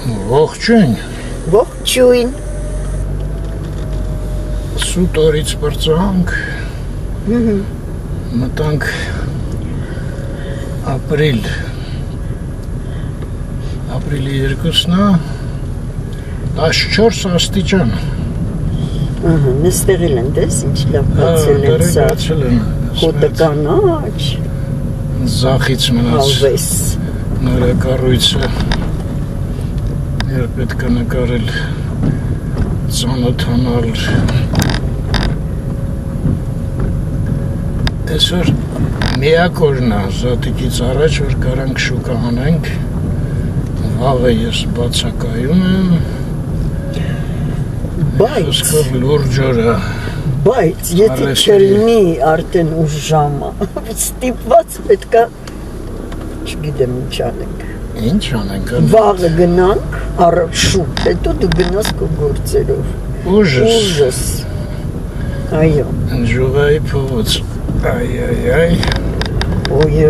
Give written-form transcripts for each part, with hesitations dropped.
Ողջույն։ Ողջույն։ Սուտ օրից բրծանք։ Մտանք ապրիլի 2-ն է 14 աստիճան։ Նստեղել են դες ինչ լավ բացել են սա։ Հոտը կանաչ։ Զախից մնաց։ Հավես։ Նորակառույցը։ Երբ պետք է նկարել ծանոթանալ։ Այսօր միակ օրն է զատիկից առաջ, որ կարանք շուկա անենք, վաղը ես բացակայում եմ, խոսքով լուրջ օրը, բայց եթե չլինի արդեն ուշ ժամը, ստիպված պետք է, չգիտեմ ինչ անենք։ Ինչ անենք։ Վաղը գնանք, շուտ, հետո դու գնաս քո գործերով։ Ուժս։ Այո։ Ժուղայի փողոց։ Այ։ Ոյ։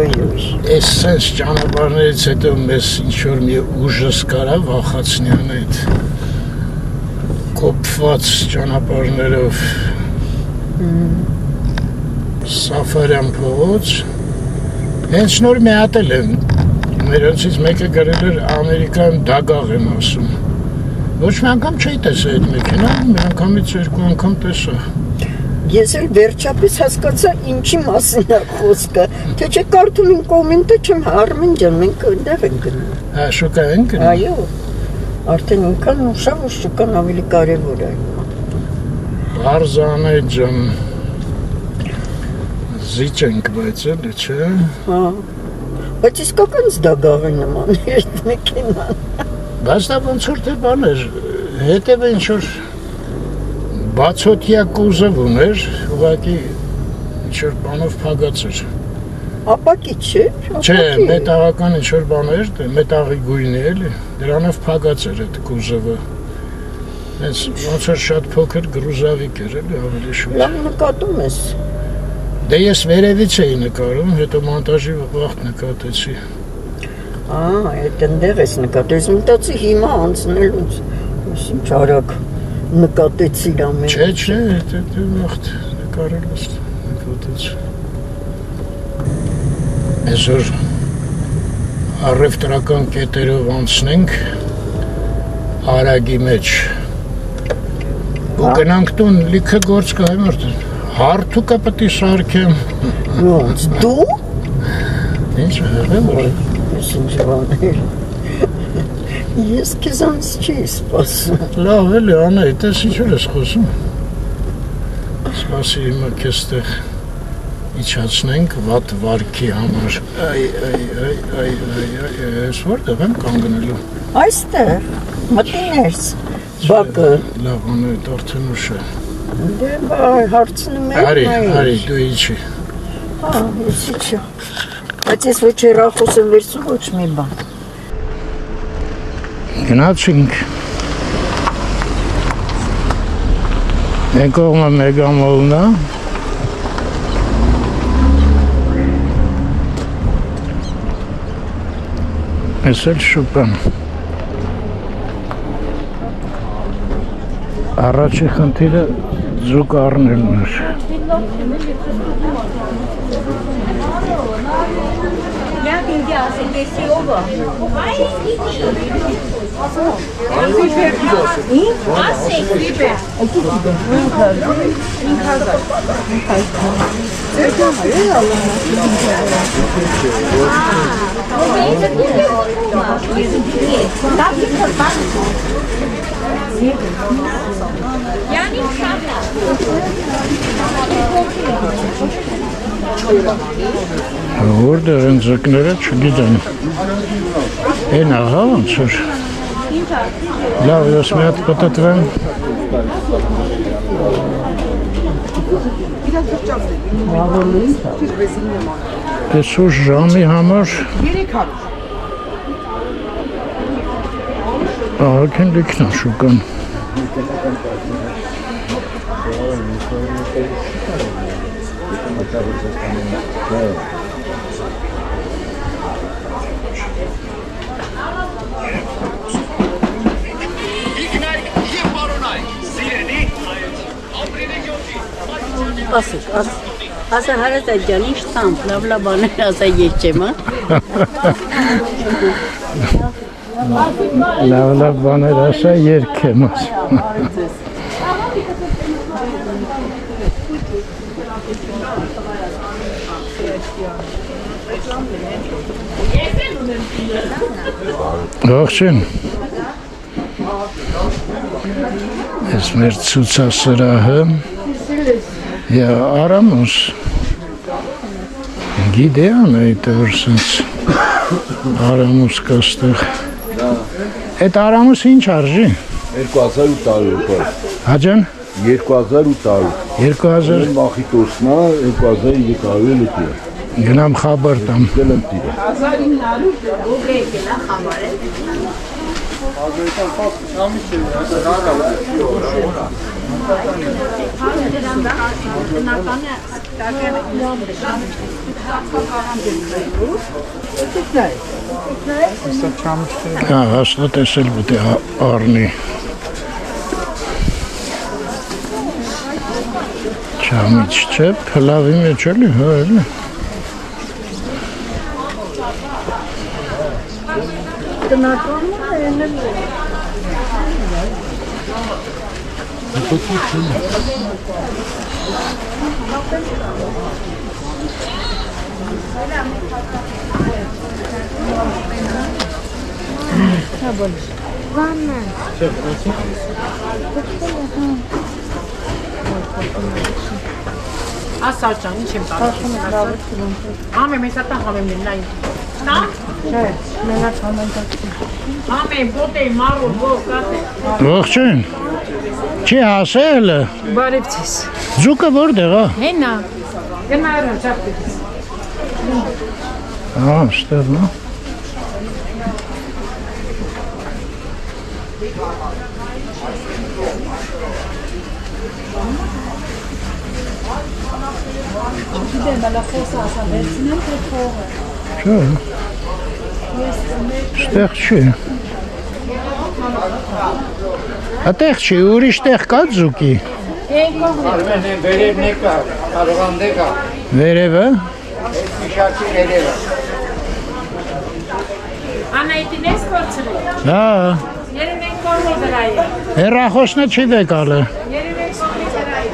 Այս սենց ճանապարհներից հետո մեզ ինչ-որ մի ուժս կարա վախացնյան այդ կոպված ճանապարհներով Սաֆարյան փողոց հենց նոր մի հատ են նրանցից մեկը գրել էր Ամերիկան դագաղ են ասում ոչ մի անգամ չի տեսա այդ մեքենան մի անգամից երկու անգամ տեսա Ես էլ վերջապես հասկացա ինչի մասին է խոսքը թե չէ կարդում եմ կոմենտը չեմ Արմեն ջան մենք այնտեղ ենք գնում շուկա ենք գնում այո արդեն ինքան ուշավ ու շուկան ավելի կարևոր է Արզանե ջան զիջենք բայց էլի չէ հա բայց իսկական դագաղի նման է այդ մեքենան բայց դա ոնց որ թե բան էր հետևը ինչ որ բացօթյա կուզով ուներ ուղղակի ինչ որ բանով փագած էր ապակի չէ չէ մետաղական ինչ որ բան էր մետաղի գույնի էլի դրանով փագած էր այդ կուզովը այս ոնց որ շատ փոքր գրուզավիկ էր էլի ավելի շուտ լավ նկատում ես Դե ես վերևից էի նկարում, հետո մոնտաժի վաղ նկատեցի։ Այդ ընդեղ ես նկատես, մտածի հիմա անցնելուց, ինչ արագ նկատեցիր ամեն Չէ, դե վաղ նկարելուց նկատեցի։ Այսօր առևտրական կետերով անցնենք Արագի մեջ։ Ու գնանք տուն լիքը գործ կա մորդ Հարթուկը պետք է սարքեմ։ Ոնց դու? Ինչ հեղեմ որ։ Ես ինչ բան էր։ Ես քեզանց չի սպասում։ Լավ էլի անա, դες ինչ ես խոսում։ Սպասի հիմա քեստեղ իջացնենք վատ վարքի համար։ Այս որտեղ եմ կանգնելու։ Այստեղ մտիներս։ Բակը։ Լավ անա, արդեն ուշ է։ Դե հարցնում եմ Արի, դու իջի ես իջի Բայց ես ոչ հեռախոս եմ վերցում ոչ մի բան Գնացինք Մեկ կողմը մեգամոլն է Ես էլ շուկան Առաջի խնդիրը ձուկ առնելն էր Որտեղ են ձկները չգիտեմ Են աղա ոնց որ Լավ ես մի հատ պտտվեմ Ես ուշ ժամի համար Ահագին լիքն է շուկան Ինքնայք եւ բարոնայք, սիրելի Ասա հարած աջան, ինչ տամպ, լավ բաներ ասա երջեմ, Լավ բաներ ասա երգեմ ասա։ Ողջույն։ Ես մեր ցուցասրահը Արամուս գիտեան այդ որսից Արամուս կստեղ այդ Արամուս ինչ արժի 2800 հաջան 2800 մախիտոսնա 2300 լուպի գնամ խաբար տամ գնամ տիրը հաստատեսել պետք է առնի չամիչ չէ փլավի մեջ էլի հա էլի Ասաճան, ինչ եմ տալիս։ Ամեն մեզ ատա համեմ նայն։ Նա? Չէ, մենակ համեն տակսի։ Ամեն բոտե մարո կատե։ Ողջույն չի հասել Բարև ձեզ։ ձուկը որտեղ է Հենա։ Գնարա ճապտես։ ստեղ նա Ստեղ չի Այդտեղ չի, ուրիշ տեղ կա ձուկի Վերևն եկա, կարողան դեկա, Վերևը միշակի վերևը։ Անայտին ես կորցրել։ Հա Երև ենք կորմոլ դրայի։ հեռախոսնը չի դեկալը Երև ենք սոմի դրայի։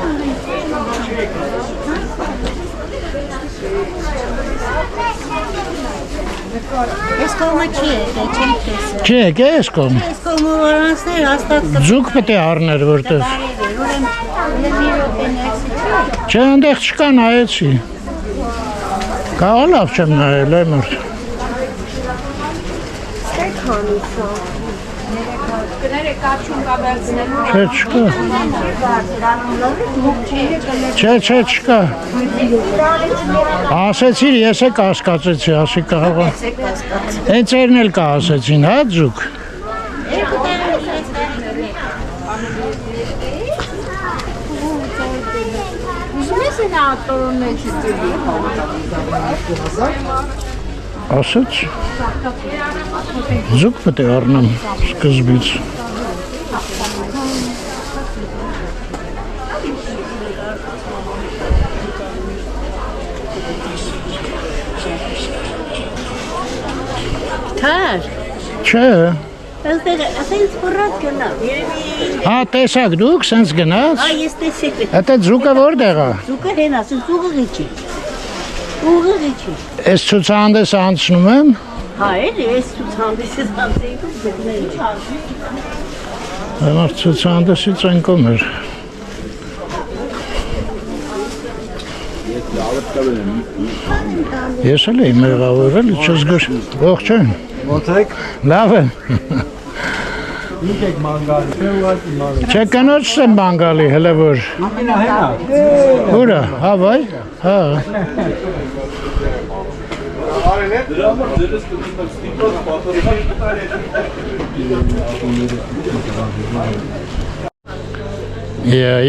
Ես կողմը չի եկել, չեմ տեսել։ Չի եկե ես կողմ Ես կողմը որանցներ հաստատ Ձուկ պետք է առներ որտեղ ուրեմ մի րոպե ներսի Չէ այնտեղ չկա նայեցի Կաղա լավ չեմ նայել մոր Կները կաչուն կավերցնելու։ Չէ չկա Չէ չկա Ասեցիր ես է կասկածեցի ասի կաղա Հենց երն էլ կա ասեցին հա ձուկ Ուզում ես են ատորոն մեջ դիլի։ Ասեց Ձուկ պետք է առնեմ սկզբից Թար, Չէ ասենց բռած գնա, երևի, Հա տեսակ դուք սենց գնաց ես տեսեք, Հետը ձուկը որտեղ է զուկը հեն ասենց ուղղի չի, Ես ցուցահանդես անցնում եմ հա էլի, ես ցուցանդեսից անցեիքում գտնել Համար ցուցահանդեսից ընկում էր Ես էլ էի մեղավորել, չզգոր Ողջույն Ոնց եք Լավ է Ինչ եք մանգալի թե ուղղակի մանգալի Չէ կնոջս եմ բանգալի հələ որ Մամինա հենա Ուրա, հա վայ, հա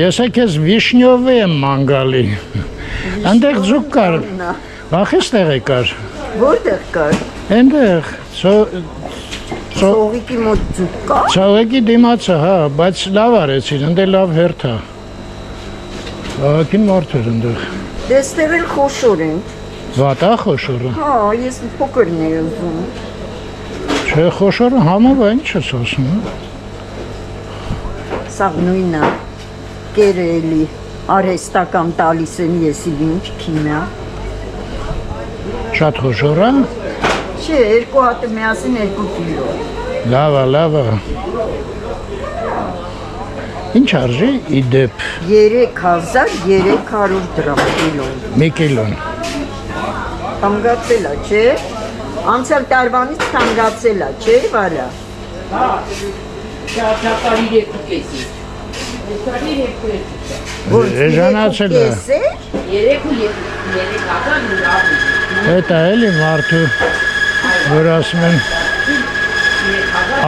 Ես է քեզ վիշնյովի եմ մանգալի Այնտեղ ձուկ կար Վախից տեղ է կար Որտեղ կար։ Այնտեղ Սողիկի մոտ ձուկ կա։ Ցավեկի դիմացը, հա, բայց լավ արեցին, ընդ լավ հերթ է։ Ահագին մարդ էր ընդեղ։ Դեստեղ էլ խոշոր են։ Վատա խոշորը։ Հա, ես փոքրն եմ ուզում։ Չէ, խոշորը համով է, ինչ ես ասում։ Սա նույնն է։ Կերելի արհեստական տալիս են եսի ինչ քիմիա։ Շատ խոշոր է։ Չէ, երկու հատը միասին 2 կիլո։ Լավ է, լավ է։ Ինչ արժի իդեպ 3300 դրամ կիլոն։ մի կիլոն։ Թամգացել է, չէ։ Անցյալ տարվանից թամգացել է, չէ, վալա։ Էժանացել է։ Հետա էլի մարդու, որ ասում են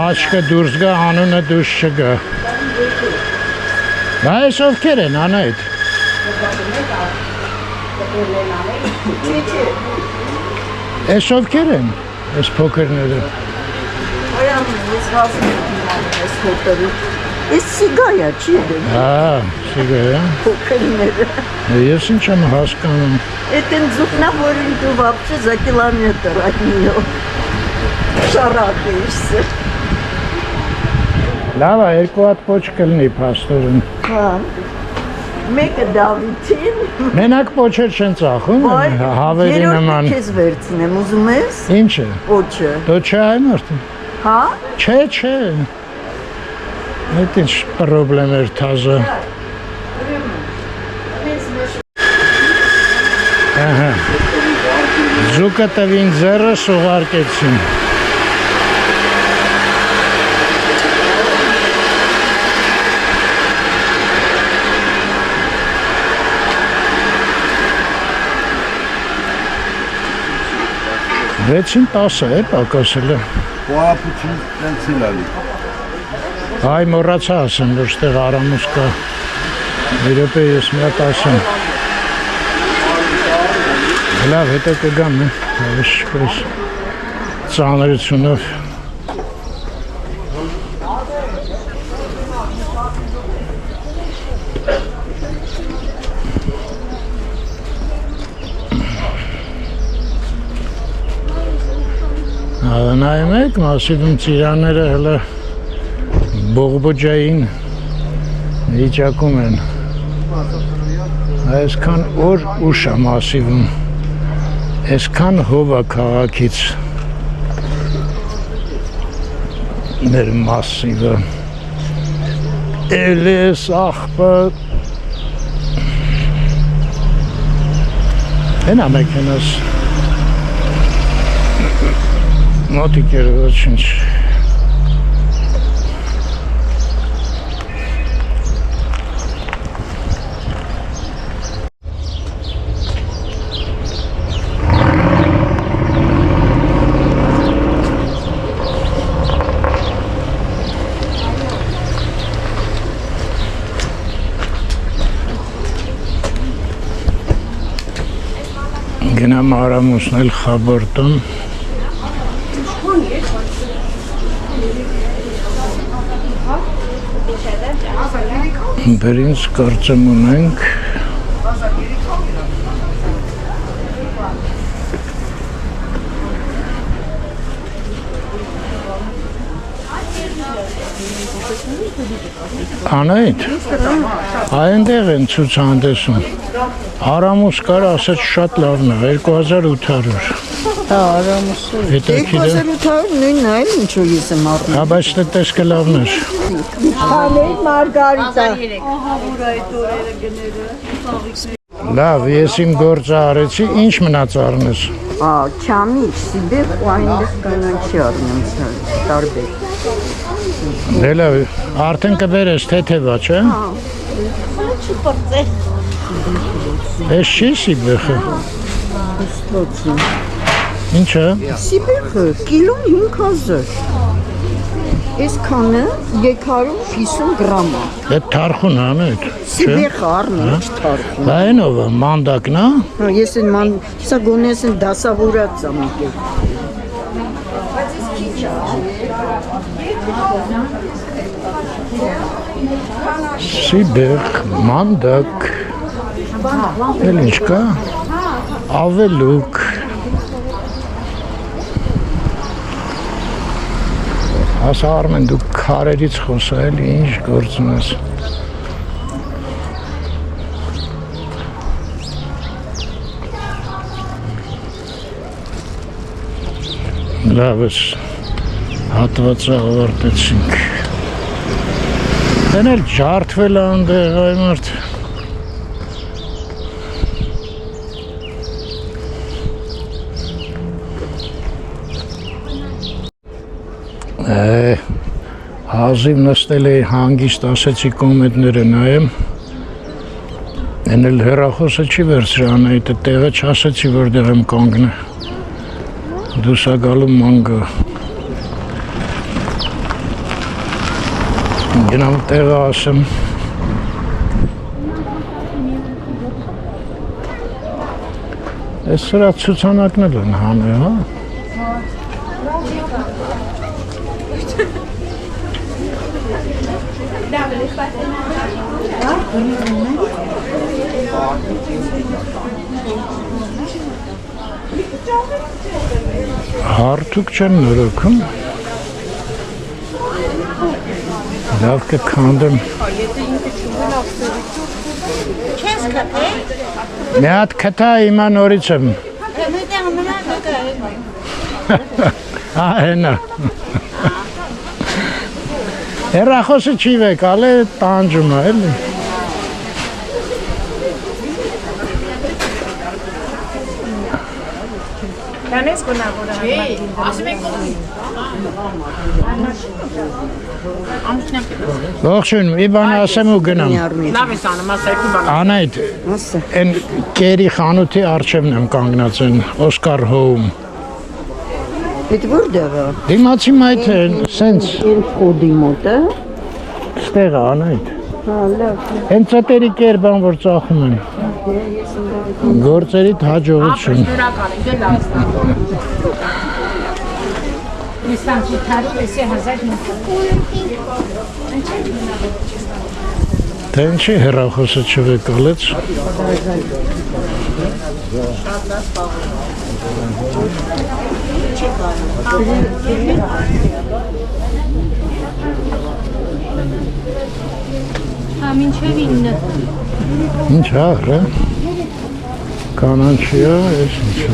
աչկը դուրս գա, անունը դուրս չգա։ Բա ես ովքեր են, Անայդ։ Ես ովքեր են, ես փոքրները։ Այամ, ես հասնում եմ ես հոտորի։ Ես սիգայա, չի դեմ։ Հա, սիգա է։ Փոքրները։ Ես ինչ եմ հասկանում։ Это зубна ворин ты вообще за километр от нее. Շարակեշս։ Լավ է, երկու հատ պոչ կլնի պաստորն։ Հա։ Մեկը Դավիթին, Մենակ պոչեր չեն ծախում, հավերի նման։ քեզ վերցնեմ, ուզում ես։ Ինչ է, Պոչը։ դո չէ այ մարդը։ Հա։ Չէ, չէ։ Այդ ինչ պրոբլեմ էր թազը։ Ահա։ Զուկը տվին ձեռը սուղարկեցին։ Վեցին 10 է, պակասել է։ Պոապուչին տենցել ալի։ Հայ մոռացա ասեմ, որ ստեղ արամուս կա։ Երբ ես մի հատ ասեմ։ Լավ, հետո կգամ, շպես ծանրությունով։ Նայում եք, մասիվում ծիրանները հլը բողբոջային վիճակում են։ Այսքան օր ուշ է մասիվում, այսքան հով է քաղաքից մեր մասիվը։ Էլ ես աղբը հենա մեքենաս մոտիկ էր ոչինչ։ Գնամ արամուսն էլ խաբորտում։ Բերինց կարծեմ ունենք Անայդ, այնտեղ են ցուցահանդեսում։ Արամուս կար, ասաց շատ լավն է, 2800։ Հա, արամուսը։ Հետաքրքիր է։ 2800 նույնն է, ինչու ես եմ առնում։ Հա, բայց դե տեսքը լավն էր։ Հանել Մարգարիտա։ Լավ, ես իմ գործը արեցի, ինչ մնաց առնես։ Ա, չամիչ, սիբեր ու այնտեղ կանանչի առնում տարբեր։ Դե լավ, արդեն կբերես թեթևա, չէ։ Էս չի սիբեխը։ Ստոցի։ Ինչը։ Սիբերքը կիլոն 5000։ Այսքանը 350 գրամ է։ Այդ թարխուն անետ։ Սիբերքը առնում թարխուն։ Դա այնով է, մանդակն է։ Հա, ես են սա գոնես են դասավորած եմ եկել։ Բայց ես քիչ է։ Սիբեկ, մանդակ, էլ ինչ կա, ավելուկ, ասա Արմեն դու քարերից խոսա էլի ինչ գործ ունես։ Լավս հատվածը ավարտեցինք։ Դեն էլ ջարդվել է անդեղ այ մարդ։ Հազիվ նստել էի հանգիստ ասեցի կոմետները նայեմ։ Են էլ հեռախոսը չի վերցրան այդ տեղը չասեցի որտեղ եմ կանգնը։ Դուսա գալու մանգա։ Գնամ տեղը ասեմ։ Այս սրա ցուցանակներ են հանել, հա։ Հարթուկ չեն նորոգում։ Լավ կքանդեմ։ Մի հատ քթա հիմա նորից եմ։ Հենա։ Հեռախոսը չի վեկալ է տանջում է էլի։ Κανείς κονάγορα. Ας με κονεί. Ողջույն, մի բան ասեմ ու գնամ։ Լավ ես անում, ասա երկու բան։ Անայդ, այն կերի խանութի առջևն եմ կանգնած են, Օսկար Հոում։ Այդ որտեղ է։ Դիմացի մայթ է, սենց Այն խոդի մոտ է։ ստեղ է, Անայդ։ Հա, լավ։ Հենց այդերի կերպան, որ ծախում են։ Գործերիդ հաջողություն։ Շնորհակալ եմ, դե լավ ստանում։ Իստանցի թարու էսի հազար Թե ինչի հեռախոսը չվեկալեց։ Մինչև 9։ Ինչ ահր է։ Կանանչի է, ես ինչ է։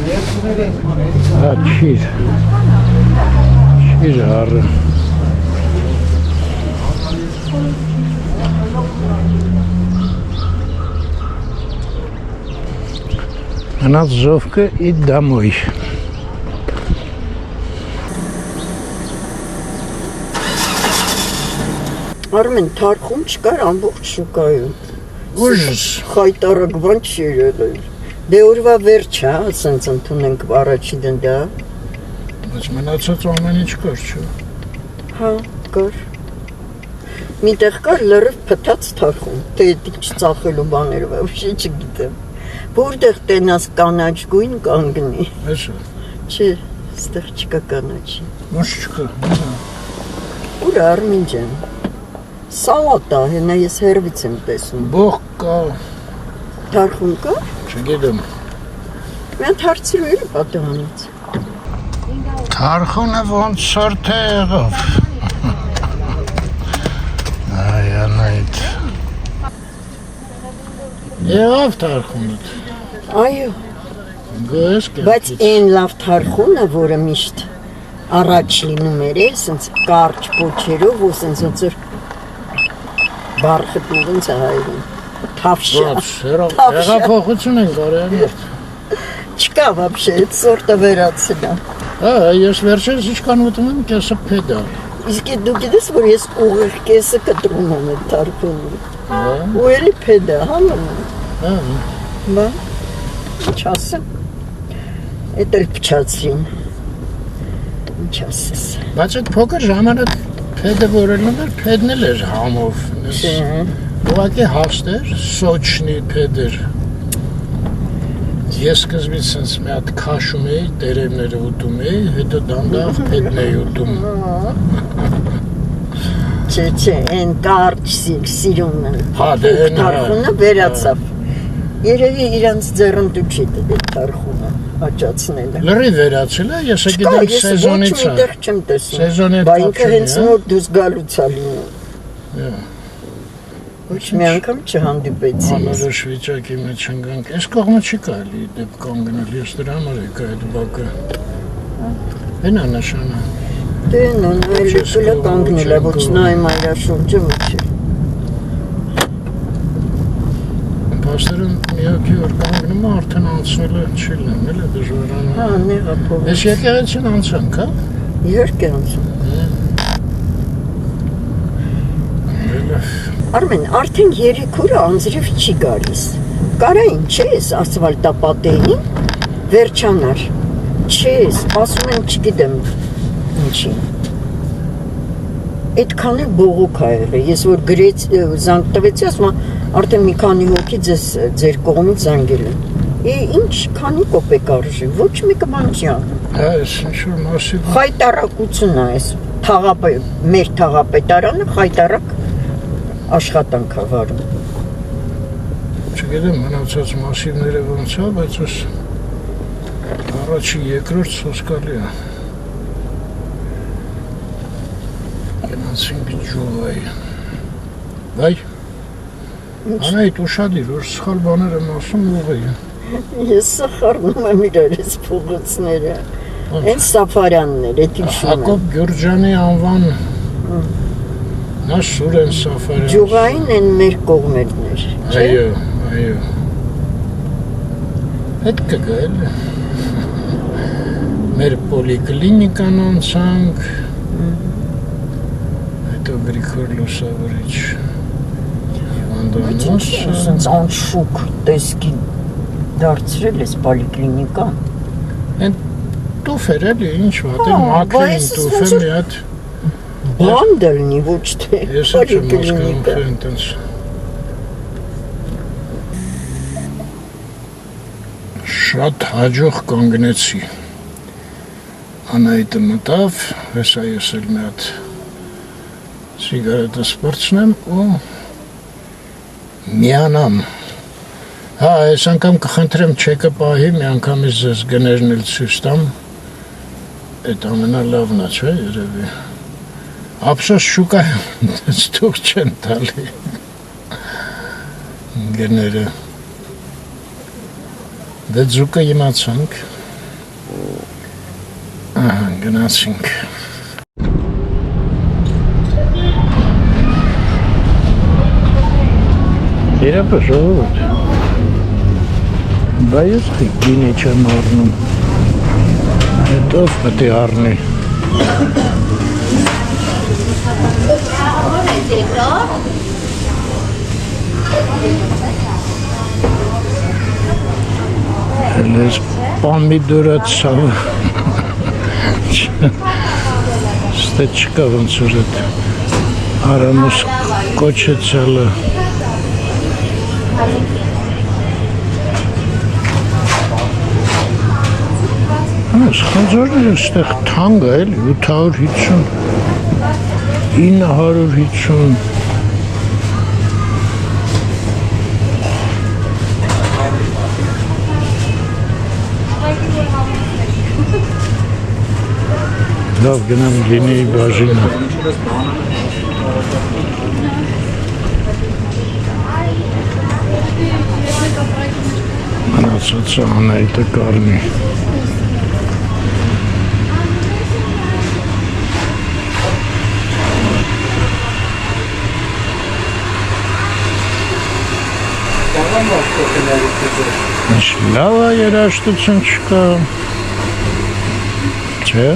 Հա, չիր։ Չիր ահրը։ Մնաց զովկը իդ դամոյ։ Արմեն, թարխում չկար ամբողջ շուկայում։ Ուժս։ Խայտարակվան չի ելել։ Դե օրվա վերջ է, ասենց ընդունենք առաջի դնդա։ Բայց մնացած ամեն ինչ կար չէ։ Հա, կար։ Միտեղ կար լրիվ փտած թարխում, թե ինչ ծախելու բաներ вообще չգիտեմ։ Որտեղ տենաս կանաչ գույն կանգնի։ Էսը։ Չէ, ստեղ չկա կանաչի։ Ոչ չկա։ Ուր Արմին ջան։ Սալատա, հենա ես հերվից եմ տեսնում։ Բող կա, Թարխում կա։ չգիտեմ։ Մենք հարցրու էլի պատահանից։ Թարխունը ոնց որ թե եղավ։ Այ անայդ։ Եղավ թարխունդ։ Այո, Գոյես բայց այն լավ թարխունը, որը միշտ առաջ լինում էր, սենց կարճ պոչերով ու սենց ոնց որ բարխտում ոնց է հայերեն։ Թավշա։ Հեղափոխություն են կարել։ Չկա вообще, այդ սորտը վերացնա։ Հա, ես վերջերս ինչքան ուտում եմ, կեսը փեդա։ Իսկ դու գիտես, որ ես ուղիղ կեսը կտրում եմ այդ թարխունը։ Ու էլի փեդա, հանում եմ։ Հա։ Բա, ինչ ասեմ։ Էդ էլ փչացրին։ Ինչ ասես։ Բայց այդ փոքր ժամանակ փեդը որելնում էր, փեդն էլ էր համով։ Ուղղակի հաստ էր, սոչնի փեդեր։ Ես սկզբից sense մի հատ քաշում էի, տերևները ուտում էի, հետո դանդաղ փեդն էի ուտում։ Չէ, այն կարճ սիրուն Հա, դե այն թարխունը վերացավ։ Երևի իրանց ձեռնտու չի դեպ թարխունը աճացնելը։ Լրի վերացել է, ես գիտեմ սեզոնից Ոչ մի տեղ չեմ տեսնում։ Սեզոնի Բա ինքը հենց նոր դուրս գալուց է լինում։ Ոչ մի անգամ չհանդիպեցի։ Անորոշ վիճակի մեջ ընկանք։ Այս կողմը չի կարելի դեպ կանգնել, ես դրա համար եկա այդ բակը։ Այն է նշանը։ Դե նույնը էլ կանգնել է, ոչ նայում այրա շուրջը ոչ։ Պաստերն միակի որ կանգնում է, արդեն անցնելը չի լինել, է դժվարանում։ Հա, նեղա փողոց։ Ես եկեղեցին անցանք, հա։ Իհարկե անցում։ Արմեն, արդեն 3 օրը անձրև չի գալիս։ Կարային չես ասֆալտապատեին վերջանար։ Չես, ասում եմ չգիտեմ ինչի։ Այդքան էլ բողոք ա եղել։ Ես որ գրեց զանգ տվեցի, ասում եմ արդեն մի քանի հոգի ձեր կողմից զանգել են։ Ինչ քանի կոպեկ արժի, ոչ մեկը բան չի անում։ Հա, ես ինչ-որ մասի Խայտարակություն է այս մեր թաղապետարանը խայտարակ աշխատանք է վարում։ Չգիտեմ մնացած մասիվները ոնց է, բայց ես առաջի երկրորդ սոսկալի է։ Գնացինք ջուվայի։ Վայ, անայդ ուշադիր, որ սխալ բաներ եմ ասում ուղղի։ Ես սխարնում եմ իրար ես փողոցները։ Են սաֆարաններ, էդ իշում եմ։ Հակոբ Գյուրջանի անվան նա Սուրեն Սաֆարյան։ Ջուղային են մեր կողմերներ, չէ։ Այո։ Հետ կգալ։ Մեր պոլիկլինիկան անցանք։ Հետո Գրիգոր Լուսավորիչ հիվանդանոցը։ Ասենց անշուք տեսքի դարձրել ես պոլիկլինիկան։ Են տուֆեր էլի, ինչ վատ է, մաքրին տուֆը մի հատ։ Բան դլնի, ոչ թե Ես չեմ հասկանում, թե այնտենց։ Շատ հաջող կանգնեցի։ Անայտը մտավ, հեսա ես էլ մի հատ սիգարետը սպրծնեմ ու միանամ։ Հա, այս անգամ կխնդրեմ չեկը պահի, մի անգամից ձեզ գներն էլ ցույց տամ։ Այդ ամենալավն է, չէ, երևի։ Ափսոս շուկա ստուղ չեն տալի գները դե ձուկը իմացանք ահա գնացինք երապը ժողովուրդ բա ես գինի չեմ առնում հետո պետք է առնի Հելես պամիդորը ծավը Ստե չկա ոնց որ էդ արամուս կոչեցալը Սխանձորները ստեղ թանկ է էլ 750 950 Լավ գնամ գինիի բաժինը Մնացածը Անայտը կառնի Լավ է երաշտություն չկա Չէ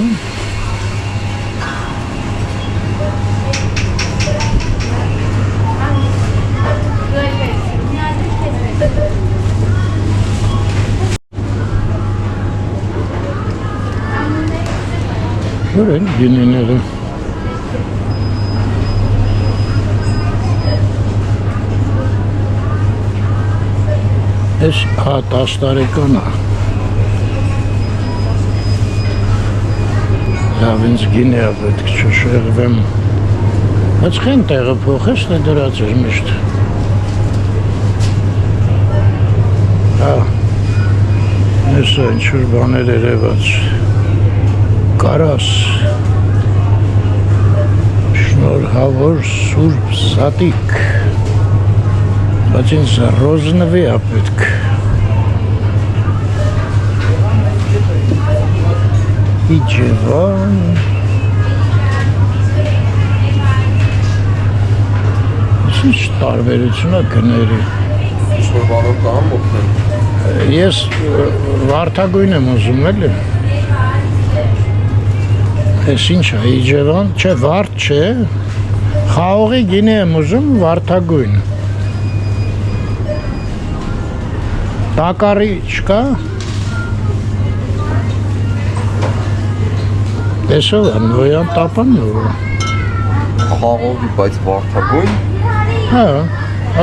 Որ են գինիները Ես 10 տարեկան է Լավ ինձ գինի է պետք չշեղվեմ Բայց խեն տեղը փոխես, թե դրած էր միշտ։ Հա, նեսա ինչ-որ բաներ երևաց։ Կարաս, շնորհավոր Սուրբ Սատիկ, բայց ինձ ռոզնվի ա պետք։ Իջևան, ինչ տարբերություն է գների։ Ինչ-որ բանով կան օգնել։ Ես վարդագույն եմ ուզում էլի։ Ես ինչ է, իջևան, չէ, վարդ չէ, խաղողի գինի եմ ուզում վարդագույն։ Տակարի չկա։ Տեսով են, նոյան տապան նորը։ Խաղողի, բայց վարդագույն։ Հա,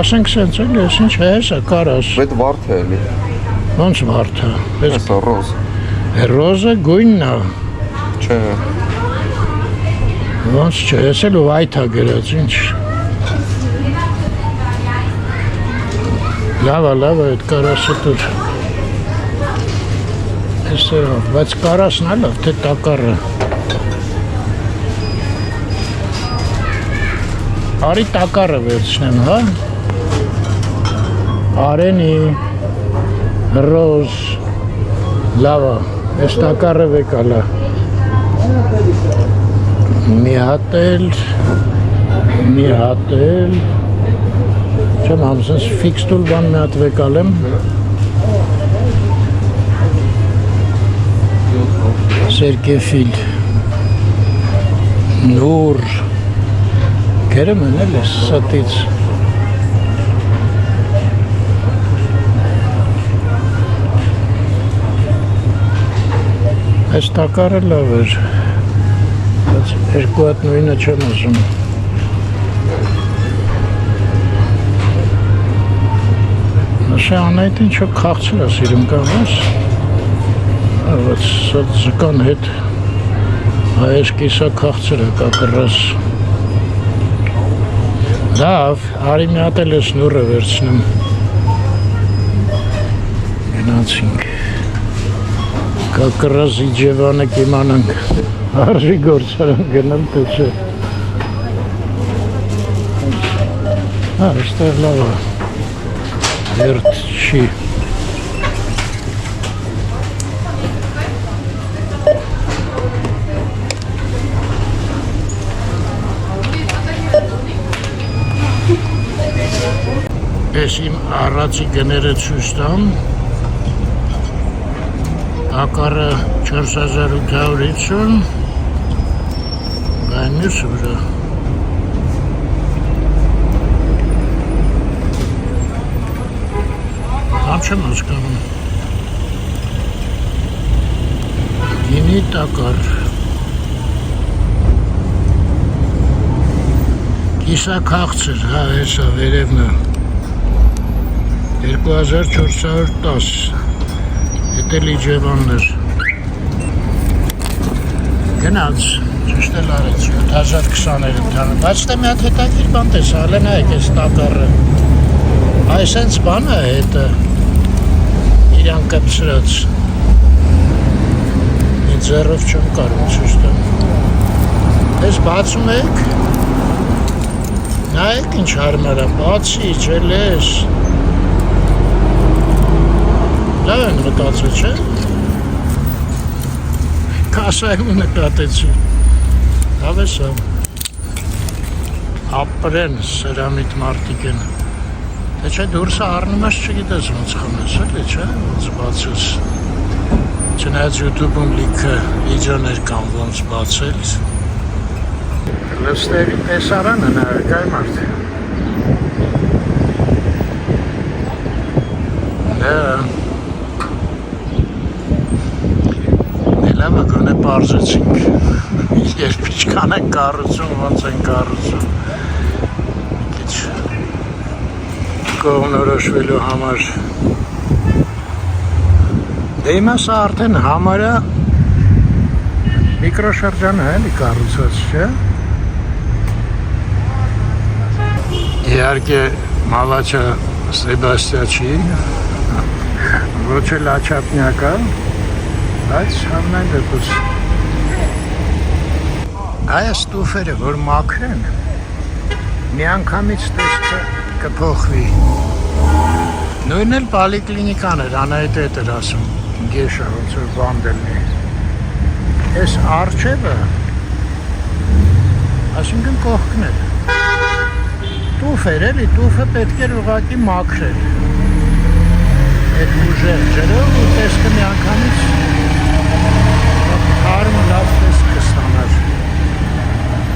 ասենք սենց էլի, ես ինչ է, հեսա կարաս։ Այդ վարդ է էլի։ Ոնց վարդ է։ Հեսա ռոզ։ Ռոզը գույնն է։ Չէ։ Ոնց չէ, ես էլ ու այդ է գրած, ինչ։ Լավ է, այդ կարասը տուր։ Եստերով, բայց կարասն է լավ, թե տակարը։ Արի տակարը վերցնեմ, հա։ Արենի, ռոզ, լավ է, ես տակարը վեկալա։ Մի հատ էլ, չեմ համսենց ֆիքս տուլ բան մի հատ վեկալեմ։ Սերկեֆիլ, նուր, գերեմ են էլ ես սատից։ Այս տակարը լավ էր, բայց երկու հատ նույնը չեմ ուզում։ Նշե անայդ ինչո քաղցր է սիրում կաղաս, բայց սատ զկան հետ հայես կիսա քաղցր է կակրաս։ Լավ, արի մի հատ էլ ես նուրը վերցնեմ։ Գնացինք։ Կակրաս իջևանը կիմանանք, արժի գործարան գնամ թե չէ։ Հա, այստեղ լավ է, երդ չի։ Ես իմ առացի գները ցույց տամ, տակարը 4850, այն մյուսը վրա։ Համ չեմ հասկանում։ Գինի տակար։ Կիսա քաղցր, հա, հեսա վերևնը։ 2410, հետ էլ իջևաններ։ Գնաց, ճիշտ էլ արեց, 7020 էր ընդհանը, բայց թե մի հատ հետաքրքիր բան տեսա, հալեն հայք ես տակարը։ Այս հենց բան է հետը, իրան կպցրած։ Ինձ ձեռով չեմ կարում ցույց տամ։ Ես բացում եք, նայեք ինչ հարմար է, բացի, չելես։ Լավ են մտածը, չէ։ Կասայում նկատեցի։ Լավ է սա։ Ապրեն սրամիտ մարդիկ են։ Թե չէ դուրսը առնում ես չգիտես ոնց խմես, էլի չէ, ոնց բացես։ Չնայած YouTube-ում լիքը վիդեոներ կան ոնց բացել։ Լստերի տեսարանը նայեք այ մարդ։ Դա Լավը գոնե պարզեցինք, երբ իչքան են կառուցում, ոնց են կառուցում, քիչ կողմնորոշվելու համար։ Դե հիմա սա արդեն համարյա միկրոշրջան է էլի կառուցած, չէ։ իհարկե Մալաչա Սեբաստիաչի ոչ էլ աչափնյական, բայց համայն դեպս այս տուֆերը, որ մաքրեն, միանգամից տեսքը կփոխվի։ Նույնն էլ պոլիկլինիկան էր, Անահիտ հետ էր ասում, գեշը, ոնց որ բան դելնի։ Այս արջևը, այսինքն կողքն էր։ Տուֆ էր էլի, տուֆը պետք էր ուղղակի մաքրել։ Այդ ուժեղ ջրով ու տեսքը միանգամից հարմ լավ տեսք կստանար։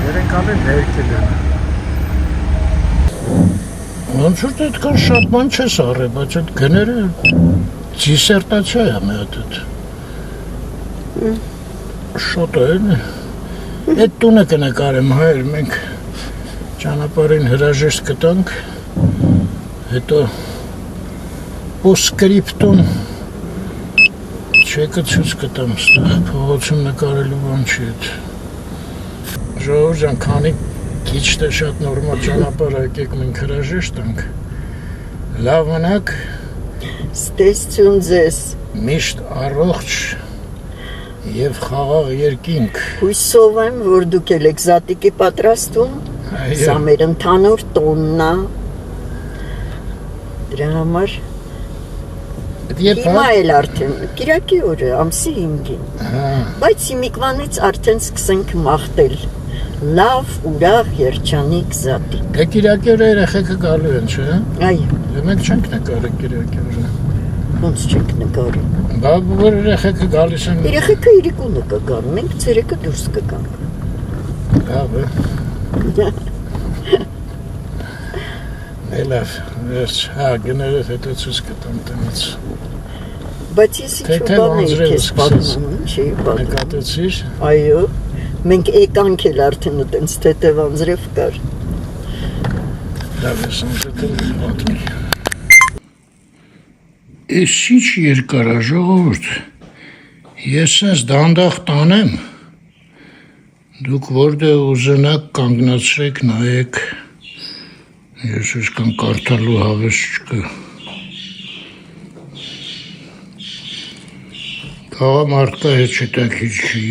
Երենքալ է ներկել են։ Ոնց որ այդքան շատ բան չես առել, բայց այդ գները դիսերտացիա է մի հատ այդ։ Շոտ է էլի։ Այդ տունը կնկարեմ հայր, մենք ճանապարհին հրաժեշտ կտանք, հետո պոստսկրիպտում չեկը ցույց կտամ ստեղ, փողոցում նկարելու բան չի այդ։ Ժողովուրդ ջան, քանի քիչ թե շատ նորմալ ճանապարհ եկեք մենք հրաժեշտ տանք։ Լավ մնաք, Ստեսություն ձեզ։ միշտ առողջ եւ խաղաղ երկինք։ Հույսով եմ, որ դուք եք էկզոտիկի պատրաստում։ Սա մեր ընդհանուր տոնն է։ Դրա համար հիմա էլ արդեն Կիրակի օրը ամսի 5-ին։ Բայց հիմիկվանից արդեն սկսենք մաղթել։ Լավ, ուրախ, երջանիկ զատիկ։ Դե Կիրակի օրը երեխեքը գալու են, չէ՞։ Այո, Դե մենք չենք նկարել Կիրակի օրը։ ոնց չենք նկարի։ Բա որ երեխեքը գալիս են։ Երեխեքը իրիկունը կգան, մենք ցերեկը դուրս կգանք։ Լավ է։ Լավ, վերջ, հա, գները հետո ցույց կտամ տնից։ Բայց ես ինչ-որ բան էի քեզ պատմում, չի պատմում։ Նկատեցիր։ Այո, մենք եկանք էլ արդեն այտենց թեթև անձրև կար։ Լավ ես անձրև պատմի։ Էս ինչ երկար է ժողովուրդ։ Ես ես դանդաղ տանեմ։ Դուք որտեղ ուզենաք կանգնացրեք, նայեք։ Ես այսքան կարդալու հավես չկա։ Տղամարդկա հետ չտակի չի,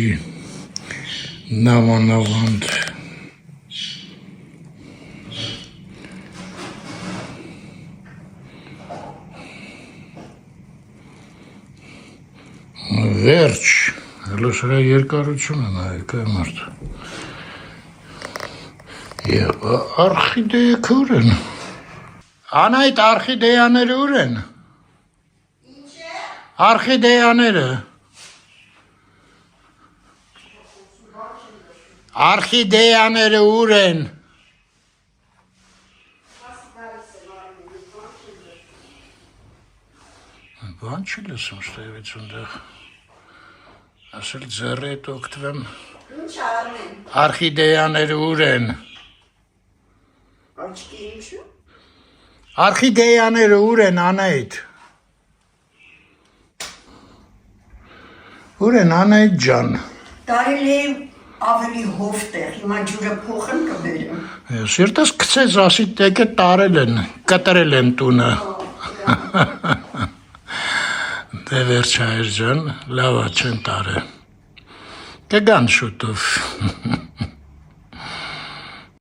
նավանավանդ։ Վերջ, հլո սրա երկարությունը նայեք է մարդ։ Եվ արխիդեյը ուր են։ Անայդ արխիդեյաները ուր են։ Ինչ է։ Արխիդեյաները։ Արխիդեյաները ուր են։ Բան չի լսում ստեղից ունդեղ։ Ասել ձեռի հետ օգտվեմ։ Ինչ արնեն։ Արխիդեյաները ուր են։ Աչքի ինչու։ Արխիդեյաները ուր են Անահիտ։ Ուր են Անահիտ ջան։ Կարելի է ավելի հով տեղ, հիմա ջուրը փոխեն կբերեմ։ Սիրտս գցեց ասի տեկը տարել են, կտրել են տունը։ Դե վերջ հայր ջան, լավ է չեն տարել։ Կգան շուտով։